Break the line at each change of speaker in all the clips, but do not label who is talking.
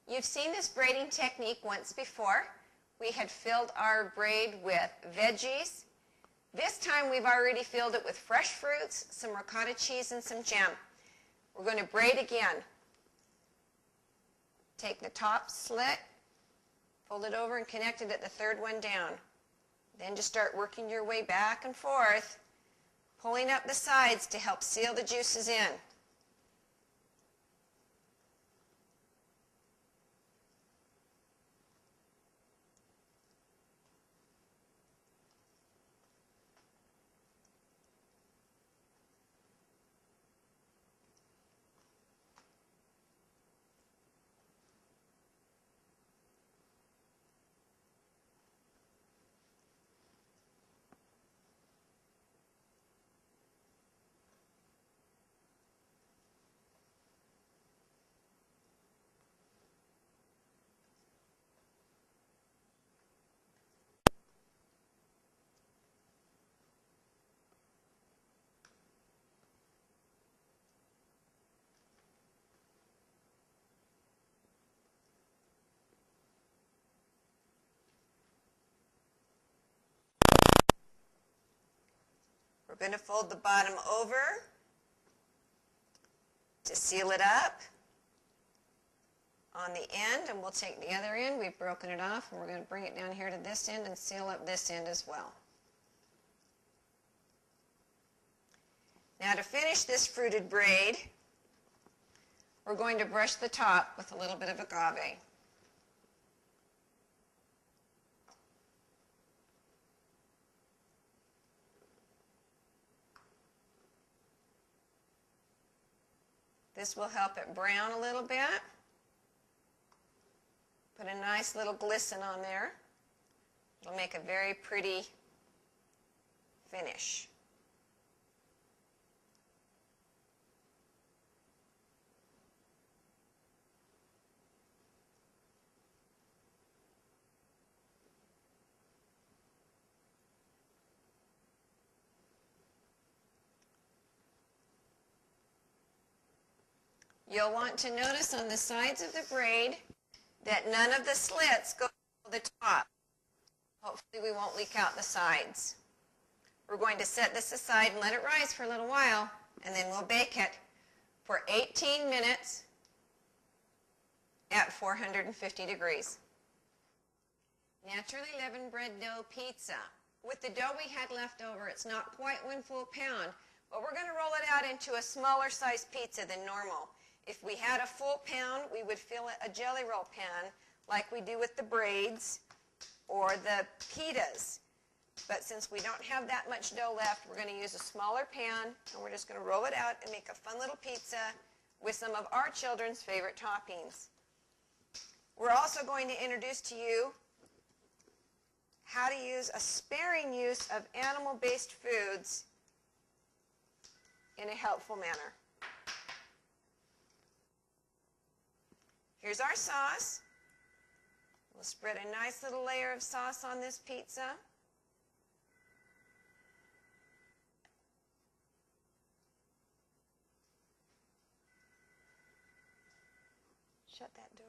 You've seen this braiding technique once before. We had filled our braid with veggies. This time we've already filled it with fresh fruits, some ricotta cheese, and some jam. We're going to braid again. Take the top slit, fold it over and connect it at the third one down. Then just start working your way back and forth, pulling up the sides to help seal the juices in. We're going to fold the bottom over to seal it up on the end, and we'll take the other end. We've broken it off, and we're going to bring it down here to this end and seal up this end as well. Now to finish this fruited braid, we're going to brush the top with a little bit of agave. This will help it brown a little bit. Put a nice little glisten on there. It'll make a very pretty finish. You'll want to notice on the sides of the braid that none of the slits go to the top. Hopefully we won't leak out the sides. We're going to set this aside and let it rise for a little while, and then we'll bake it for 18 minutes at 450 degrees. Naturally leavened bread dough pizza. With the dough we had left over, it's not quite 1 full pound, but we're going to roll it out into a smaller size pizza than normal. If we had a full pound, we would fill a jelly roll pan like we do with the braids or the pitas. But since we don't have that much dough left, we're going to use a smaller pan, and we're just going to roll it out and make a fun little pizza with some of our children's favorite toppings. We're also going to introduce to you how to use a sparing use of animal-based foods in a helpful manner. Here's our sauce. We'll spread a nice little layer of sauce on this pizza. Shut that door.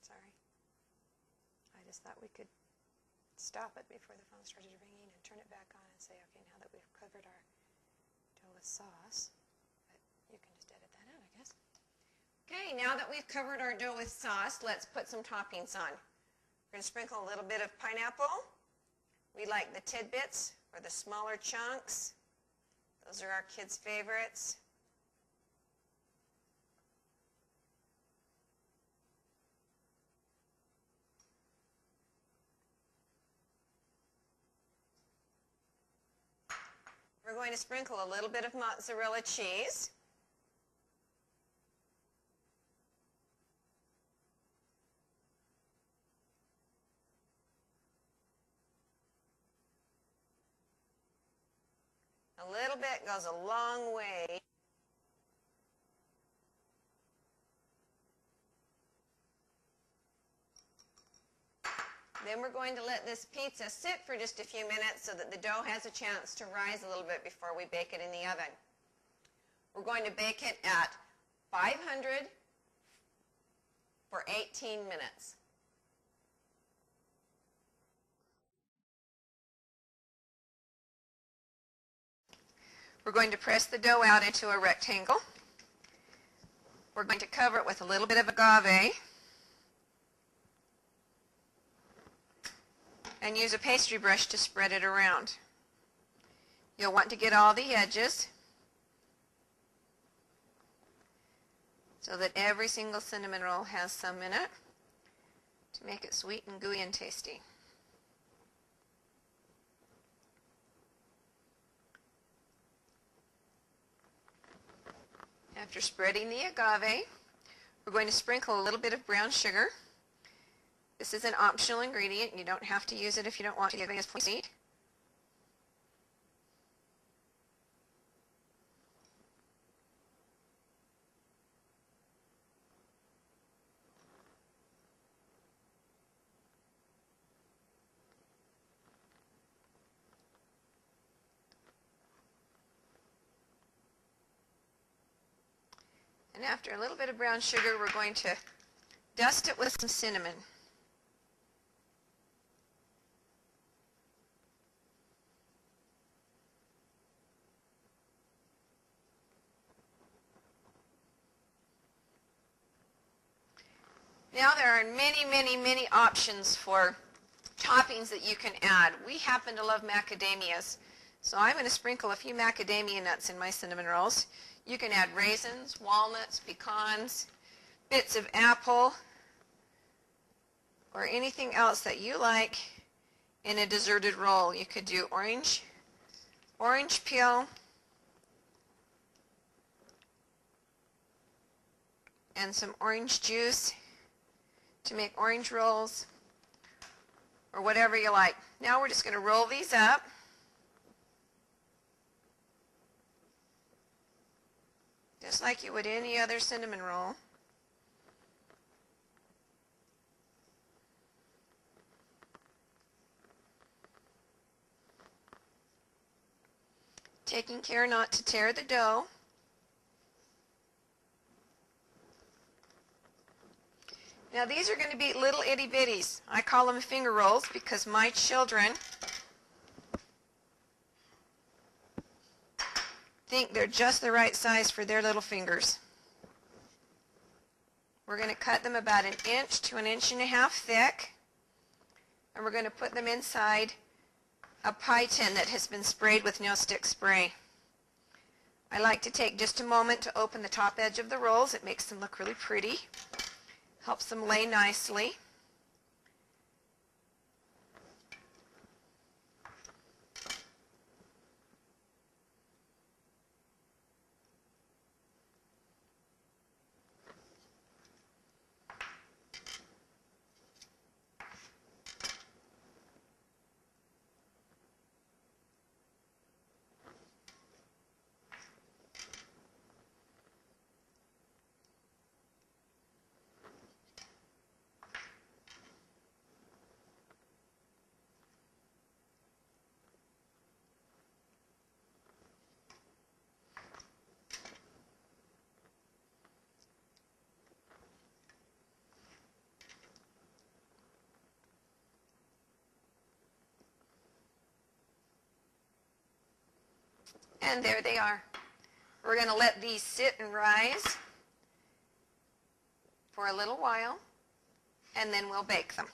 Sorry. I just thought we could stop it before the phone started ringing and turn it back on and say, okay, now that we've covered our dough with sauce, but you can just edit that out, I guess. Okay, now that we've covered our dough with sauce, let's put some toppings on. We're going to sprinkle a little bit of pineapple. We like the tidbits or the smaller chunks. Those are our kids' favorites. We're going to sprinkle a little bit of mozzarella cheese. little bit goes a long way. Then we're going to let this pizza sit for just a few minutes so that the dough has a chance to rise a little bit before we bake it in the oven. We're going to bake it at 500 for 18 minutes. We're going to press the dough out into a rectangle. We're going to cover it with a little bit of agave and use a pastry brush to spread it around. You'll want to get all the edges so that every single cinnamon roll has some in it to make it sweet and gooey and tasty. After spreading the agave, we're going to sprinkle a little bit of brown sugar. This is an optional ingredient. You don't have to use it if you don't want to get it as sweet. And after a little bit of brown sugar, we're going to dust it with some cinnamon. Now there are many options for toppings that you can add. We happen to love macadamias, so I'm going to sprinkle a few macadamia nuts in my cinnamon rolls. You can add raisins, walnuts, pecans, bits of apple, or anything else that you like in a desserted roll. You could do orange peel, and some orange juice to make orange rolls, or whatever you like. Now we're just going to roll these up. Just like you would any other cinnamon roll. Taking care not to tear the dough. Now these are going to be little itty bitties. I call them finger rolls because my children think they're just the right size for their little fingers. We're going to cut them about 1 inch to 1.5 inches thick, and we're going to put them inside a pie tin that has been sprayed with no stick spray. I like to take just a moment to open the top edge of the rolls. It makes them look really pretty, helps them lay nicely. And there they are. We're going to let these sit and rise for a little while, and then we'll bake them.